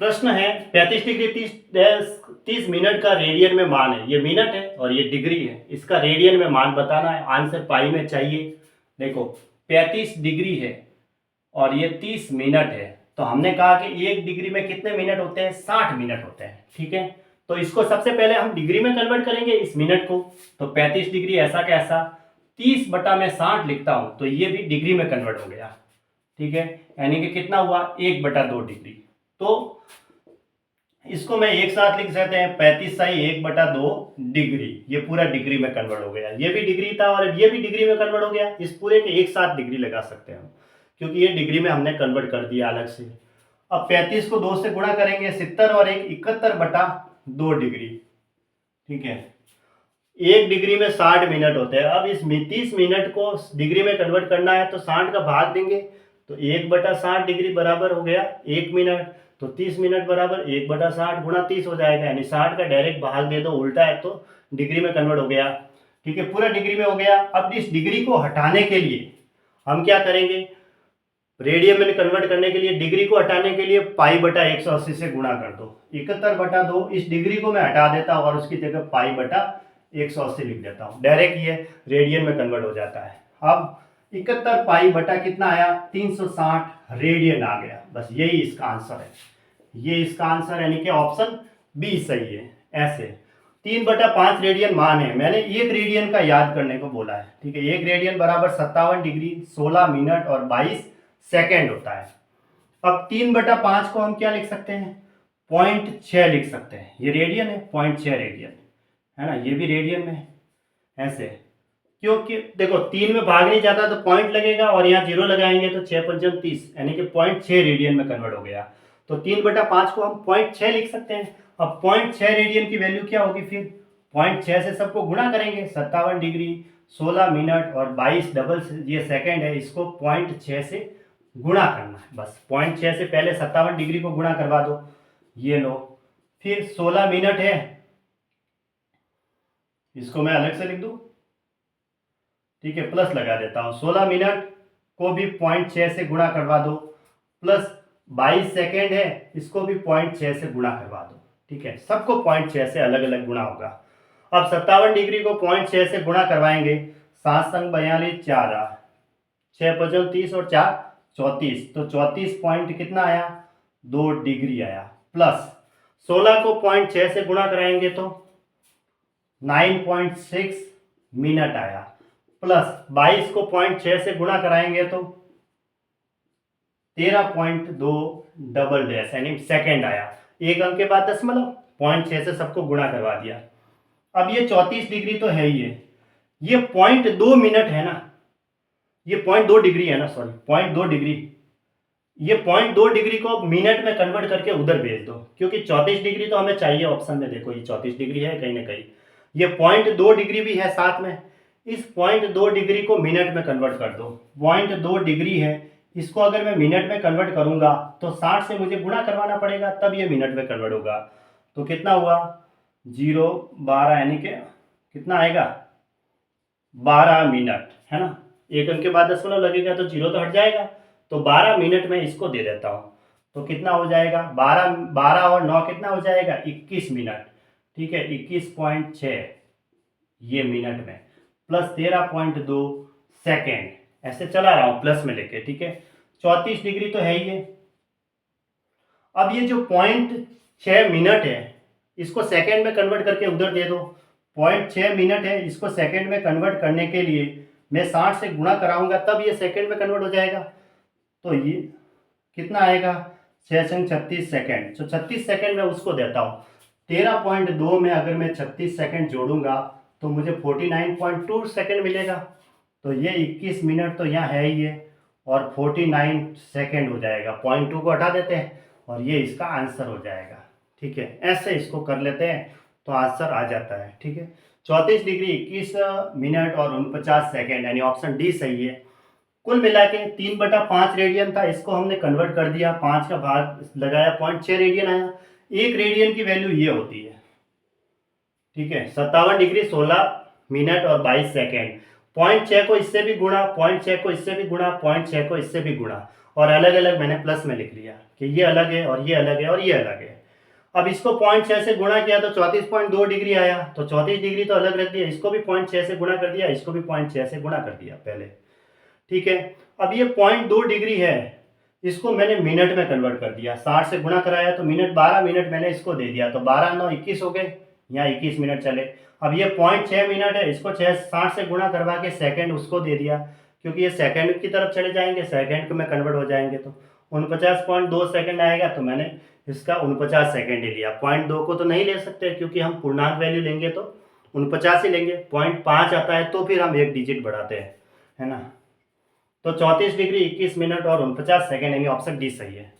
प्रश्न है 35 degree 30 minute का रेडियन में मान है। ये मिनट है और ये डिग्री है, इसका रेडियन में मान बताना है। आंसर पाई में चाहिए। देखो 35 डिग्री है और ये 30 मिनट है, तो हमने कहा कि 1 डिग्री में कितने मिनट होते हैं, 60 मिनट होते हैं। ठीक है, तो इसको सबसे पहले हम डिग्री में कन्वर्ट करेंगे इस मिनट को। तो 35 डिग्री ऐसा कैसा, 30/60 लिखता हूं तो ये भी डिग्री में कन्वर्ट हो गया। ठीक है, यानी कि कितना हुआ, 1/2 डिग्री। तो इसको मैं एक साथ लिख सकते हैं, 35/1/2 डिग्री। ये पूरा डिग्री में कन्वर्ट हो गया। ये भी डिग्री था और ये भी डिग्री में कन्वर्ट हो गया। इस पूरे के एक साथ डिग्री लगा सकते हैं हम, क्योंकि ये डिग्री में हमने कन्वर्ट कर दिया अलग से। अब 35 को 2 से गुणा करेंगे, 70 और 1 71/2 डिग्री। ठीक है, 1 डिग्री में 60 मिनट होते हैं। अब इस 30 मिनट को डिग्री में कन्वर्ट करना है तो 60 का भाग देंगे, तो 1/60 डिग्री बराबर हो गया 1 मिनट। तो 30 मिनट बराबर 1/60 गुणा 30 हो जाएगा, यानी 60 का डायरेक्ट भाग दे दो, उल्टा है तो डिग्री में कन्वर्ट हो गया। ठीक है, पूरा डिग्री में हो गया। अब इस डिग्री को हटाने के लिए हम क्या करेंगे, रेडियन में कन्वर्ट करने के लिए डिग्री को हटाने के लिए पाई/180 से गुणा कर दो। 71/2 इस डिग्री को मैं हटा देता हूँ और उसकी जगह पाई/180 लिख देता हूँ। डायरेक्ट ये रेडियन में कन्वर्ट हो जाता है। अब 71 पाई बटा कितना आया, 360 रेडियन आ गया। बस यही इसका आंसर है। ये इसका आंसर यानी कि ऑप्शन बी सही है। ऐसे 3/5 रेडियन मान है। मैंने 1 रेडियन का याद करने को बोला है। ठीक है, 1 रेडियन बराबर 57 डिग्री 16 मिनट और 22 सेकेंड होता है। अब 3/5 को हम क्या लिख सकते हैं, 0.6 लिख सकते हैं। ये रेडियन है, 0.6 रेडियन है ना, ये भी रेडियन में ऐसे। क्योंकि देखो 3 में भाग नहीं जाता तो पॉइंट लगेगा और यहाँ 0 लगाएंगे तो 6×5 यानी कि 0.6 रेडियन में कन्वर्ट हो गया। तो 3/5 को हम 0.6 लिख सकते हैं। अब 0.6 रेडियन की वैल्यू क्या होगी, फिर 0.6 से सबको गुणा करेंगे। 57 डिग्री 16 मिनट और 22 डबल ये सेकेंड है, इसको 0.6 से गुणा करना है। बस 0.6 से पहले 57 डिग्री को गुणा करवा दो, ये लो। फिर 16 मिनट है, इसको मैं अलग से लिख दूं। ठीक है, प्लस लगा देता हूं। 16 मिनट को भी 0.6 से गुणा करवा दो, प्लस 22 सेकेंड है, इसको भी 0.6 से गुणा करवा दो। ठीक है, सबको 0.6 से अलग अलग गुणा होगा। अब 57 डिग्री को 0.6 से गुणा करवाएंगे। 7 संग 42 4 6 30 और 4 34, तो 34 पॉइंट कितना आया, 2 डिग्री आया। प्लस 16 को 0.6 से गुणा कराएंगे तो 9.6 मिनट आया। प्लस 22 को 0.6 से गुणा कराएंगे तो 13.2 डबल डैश यानी सेकेंड आया। एक अंक के बाद दशमलव, 0.6 से सबको गुणा करवा दिया। अब ये 34 डिग्री तो है ही है, ये 0.2 मिनट है ना, ये 0.2 डिग्री है ना, सॉरी 0.2 डिग्री। ये 0.2 डिग्री को मिनट में कन्वर्ट करके उधर भेज दो, क्योंकि 34 डिग्री तो हमें चाहिए ऑप्शन में। देखो ये 34 डिग्री है कहीं ना कहीं, ये 0.2 डिग्री भी है साथ में। इस 0.2 डिग्री को मिनट में कन्वर्ट कर दो। 0.2 डिग्री है, इसको अगर मैं मिनट में कन्वर्ट करूंगा तो 60 से मुझे गुणा करवाना पड़ेगा, तब ये मिनट में कन्वर्ट होगा। तो कितना हुआ, 0 12 यानी कि कितना आएगा, 12 मिनट है ना। एक अंक के बाद दशमलव लगेगा तो 0 तो हट जाएगा, तो 12 मिनट में इसको दे देता हूँ। तो कितना हो जाएगा, 12 और 9 कितना हो जाएगा, 21 मिनट। ठीक है, 21.6 ये मिनट में, प्लस 13.2 सेकेंड, ऐसे चला रहा हूं प्लस में लेके। ठीक है, 34 डिग्री तो है ही है। अब ये जो 0.6 मिनट है, इसको सेकेंड में कन्वर्ट करके उधर दे दो। 0.6 मिनट है, इसको सेकेंड में कन्वर्ट करने के लिए मैं 60 से गुणा कराऊंगा, तब ये सेकेंड में कन्वर्ट हो जाएगा। तो ये कितना आएगा, 6×36 सेकेंड। तो 36 सेकेंड में उसको देता हूँ। 13.2 में अगर मैं 36 सेकेंड जोड़ूंगा तो मुझे 49.2 सेकेंड मिलेगा। तो ये 21 मिनट तो यहाँ है ही है, और 49 सेकेंड हो जाएगा। 0.2 को हटा देते हैं और ये इसका आंसर हो जाएगा। ठीक है, ऐसे इसको कर लेते हैं तो आंसर आ जाता है। ठीक है, 34 डिग्री 21 मिनट और 49 सेकेंड, यानी ऑप्शन डी सही है। कुल मिला के 3/5 रेडियन था, इसको हमने कन्वर्ट कर दिया, 5 का भाग लगाया, 0.6 रेडियन आया। 1 रेडियन की वैल्यू ये होती है। ठीक है, 57 डिग्री 16 मिनट और 22 सेकेंड। 0.6 को इससे भी गुणा, 0.6 को इससे भी गुणा, 0.6 को इससे भी गुणा, और अलग अलग मैंने प्लस में लिख लिया कि ये अलग है और ये अलग है और ये अलग है। अब इसको 0.6 से गुणा किया तो 34.2 डिग्री आया, तो 34 डिग्री तो अलग रख दिया, इसको भी 0.6 से गुणा कर दिया, इसको भी 0.6 से गुणा कर दिया पहले। ठीक है, अब ये 0.2 डिग्री है, इसको मैंने मिनट में कन्वर्ट कर दिया, 60 से गुणा कराया तो मिनट 12 मिनट मैंने इसको दे दिया, तो 12 9 21 हो गए, यहाँ 21 मिनट चले। अब ये 0.6 मिनट है, इसको 60 से गुणा करवा के सेकंड उसको दे दिया, क्योंकि ये सेकंड की तरफ चले जाएंगे, सेकंड में कन्वर्ट हो जाएंगे, तो 49.2 सेकंड आएगा, तो मैंने इसका 49 सेकंड ही लिया। 0.2 को तो नहीं ले सकते क्योंकि हम पूर्णांक वैल्यू लेंगे तो 49 ही लेंगे। 0.5 आता है तो फिर हम एक डिजिट बढ़ाते हैं, है ना। तो 34 डिग्री 21 मिनट और 49 सेकंड, यानी ऑप्शन डी सही है।